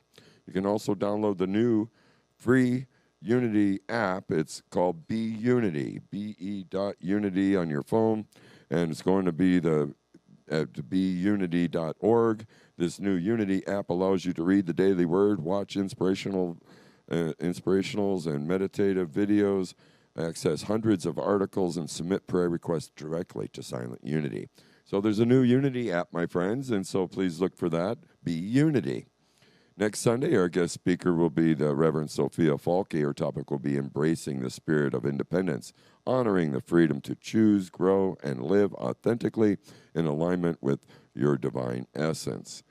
Speaker 1: You can also download the new free Unity app. It's called Be Unity, be.unity on your phone, and it's going to be at beunity.org. This new Unity app allows you to read the daily word, watch inspirationals and meditative videos, access hundreds of articles, and submit prayer requests directly to Silent Unity. So there's a new Unity app, my friends, and so please look for that. Be Unity. Next Sunday, our guest speaker will be the Reverend Sophia Falke. Her topic will be Embracing the Spirit of Independence, honoring the freedom to choose, grow, and live authentically in alignment with your divine essence.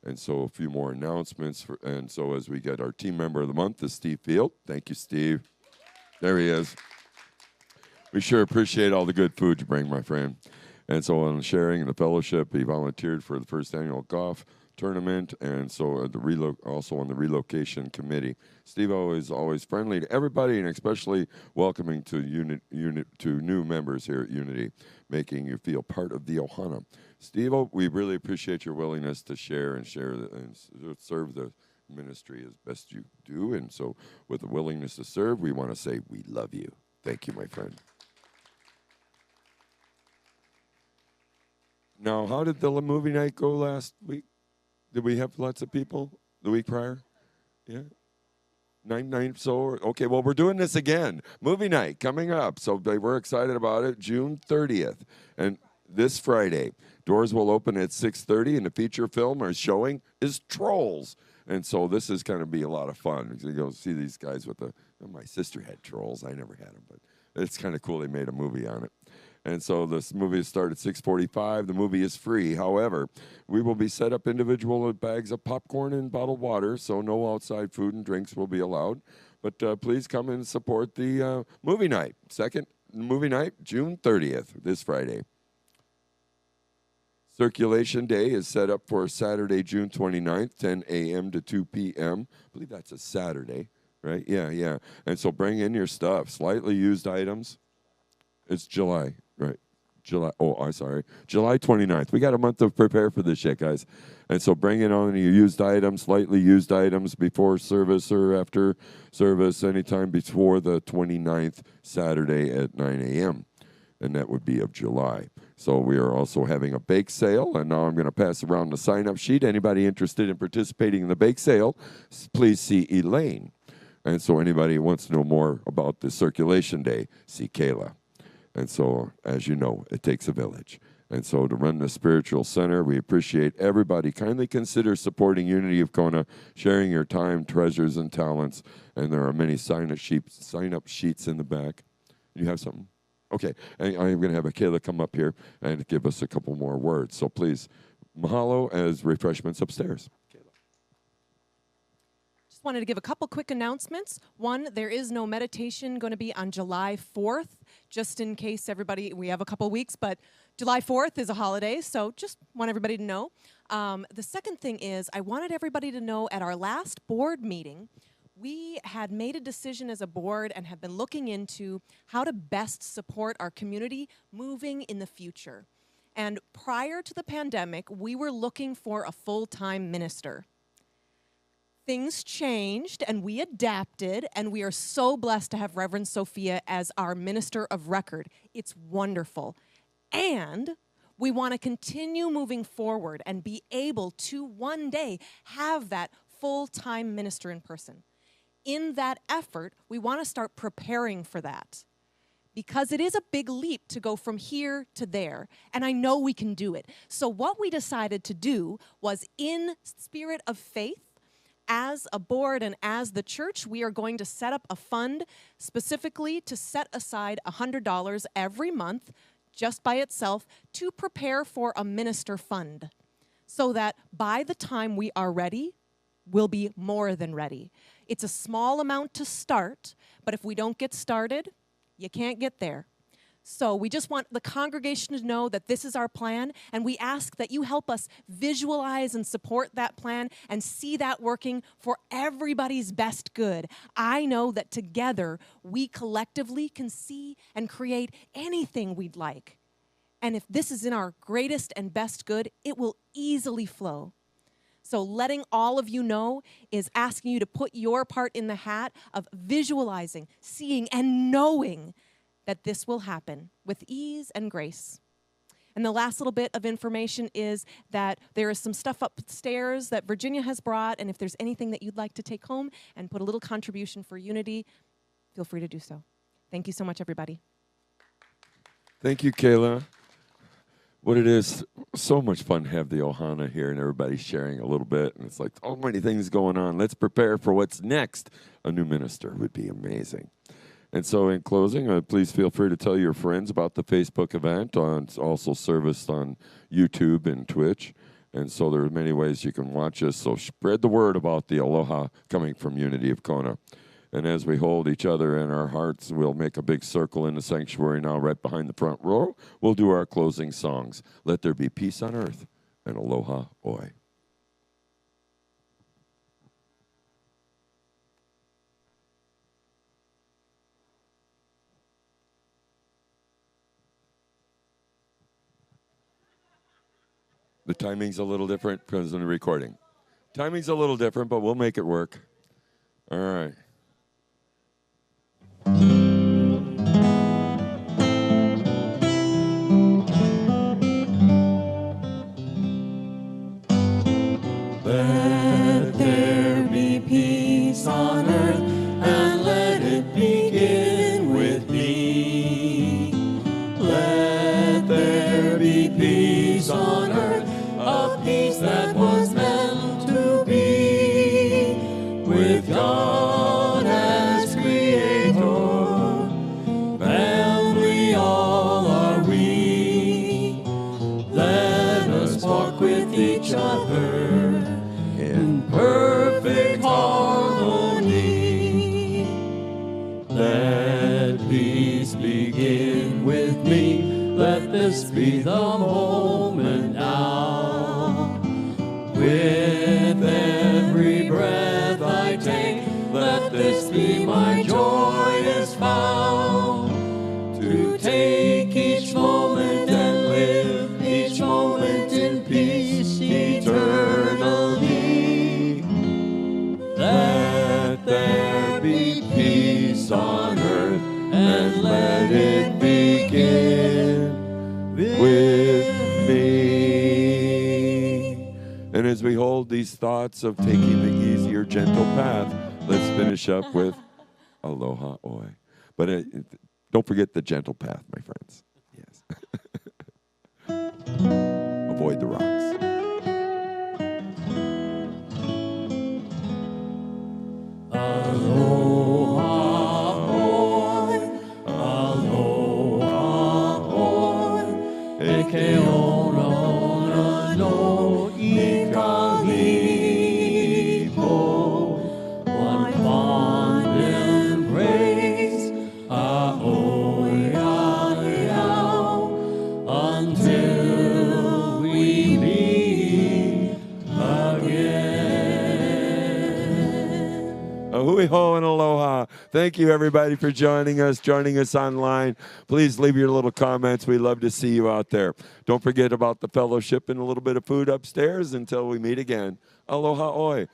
Speaker 1: And so a few more announcements. And so as we get our team member of the month is Steve Field. Thank you, Steve. There he is. We sure appreciate all the good food you bring, my friend. And so on sharing the fellowship, he volunteered for the first annual golf tournament, and so also on the relocation committee. Steve always friendly to everybody, and especially welcoming to to new members here at Unity, making you feel part of the Ohana. Steve, we really appreciate your willingness to share and serve the ministry as best you do, and so with the willingness to serve, we want to say we love you. Thank you, my friend. Now, how did the movie night go last week? Did we have lots of people the week prior? Yeah. Nine. So, okay, well, we're doing this again. Movie night coming up. So we're excited about it. June 30th. And this Friday, doors will open at 6:30, and the feature film or showing is Trolls. And so this is going to be a lot of fun. You go see these guys with my sister had trolls. I never had them, but it's kind of cool they made a movie on it. And so this movie started at 6:45. The movie is free. However, we will be set up individual bags of popcorn and bottled water, so no outside food and drinks will be allowed. But please come and support the movie night. Second movie night, June 30th, this Friday. Circulation Day is set up for Saturday, June 29th, 10 a.m. to 2 p.m. I believe that's a Saturday, right? Yeah. And so bring in your stuff. Slightly used items. It's July, right? July 29th. We got a month to prepare for this yet, guys. And so bring in all your used items, slightly used items before service or after service, anytime before the 29th, Saturday at 9 a.m. And that would be of July. So we are also having a bake sale, and now I'm going to pass around the sign-up sheet. Anybody interested in participating in the bake sale, please see Elaine. And so anybody who wants to know more about the Circulation Day, see Kayla. And so, as you know, it takes a village. And so to run the spiritual center, we appreciate everybody. Kindly consider supporting Unity of Kona, sharing your time, treasures, and talents. And there are many sign-up sheets in the back. You have something? Okay. And I'm going to have Kayla come up here and give us a couple more words. So please, mahalo as refreshments upstairs.
Speaker 6: Just wanted to give a couple quick announcements. One, there is no meditation going to be on July 4th, just in case we have a couple weeks, but July 4th is a holiday, so just want everybody to know. The second thing is I wanted everybody to know at our last board meeting, we had made a decision as a board and have been looking into how to best support our community moving in the future. And prior to the pandemic, we were looking for a full-time minister. Things changed and we adapted, and we are so blessed to have Reverend Sophia as our minister of record. It's wonderful. And we want to continue moving forward and be able to one day have that full-time minister in person. In that effort, we want to start preparing for that. because it is a big leap to go from here to there, and I know we can do it. So what we decided to do was, in spirit of faith, as a board and as the church, we are going to set up a fund specifically to set aside $100 every month just by itself to prepare for a minister fund, so that by the time we are ready, we'll be more than ready. It's a small amount to start, but if we don't get started, you can't get there. So we just want the congregation to know that this is our plan, and we ask that you help us visualize and support that plan and see that working for everybody's best good. I know that together we collectively can see and create anything we'd like. And if this is in our greatest and best good, it will easily flow. So letting all of you know is asking you to put your part in the hat of visualizing, seeing, and knowing that this will happen with ease and grace. And the last little bit of information is that there is some stuff upstairs that Virginia has brought, and if there's anything that you'd like to take home and put a little contribution for unity, feel free to do so. Thank you so much, everybody.
Speaker 1: Thank you, Kayla. What it is, so much fun to have the Ohana here and everybody sharing a little bit. And it's like, so many things going on. Let's prepare for what's next. A new minister would be amazing. And so in closing, please feel free to tell your friends about the Facebook event. It's also serviced on YouTube and Twitch. And so there are many ways you can watch us. So spread the word about the Aloha coming from Unity of Kona. And as we hold each other in our hearts, we'll make a big circle in the sanctuary now right behind the front row. We'll do our closing songs. Let there be peace on earth and aloha oi. The timing's a little different because of the recording. Timing's a little different, but we'll make it work. All right.
Speaker 2: Let there be peace on earth, and let it begin with me. Let there be peace on earth, a peace that was meant to be, with God as creator, family all are we. Let us walk with each other in perfect harmony. Let peace begin with me. Let this be the moment now. With every breath I take, let this be my joyous vow. To take each moment and live each moment in peace eternally. Let there be peace on earth, and let it begin with me.
Speaker 1: And as we hold these thoughts of taking the easier, gentle path, let's finish up with aloha oi. But don't forget the gentle path, my friends. Yes. Avoid the rocks.
Speaker 2: Aloha oi, aloha oi, e ke ona no i ka lipo. One fond embrace, a-oi, a-e-ao, until we meet again.
Speaker 1: Ahui ho and aloha. Thank you, everybody, for joining us online. Please leave your little comments. We love to see you out there. Don't forget about the fellowship and a little bit of food upstairs until we meet again. Aloha oi.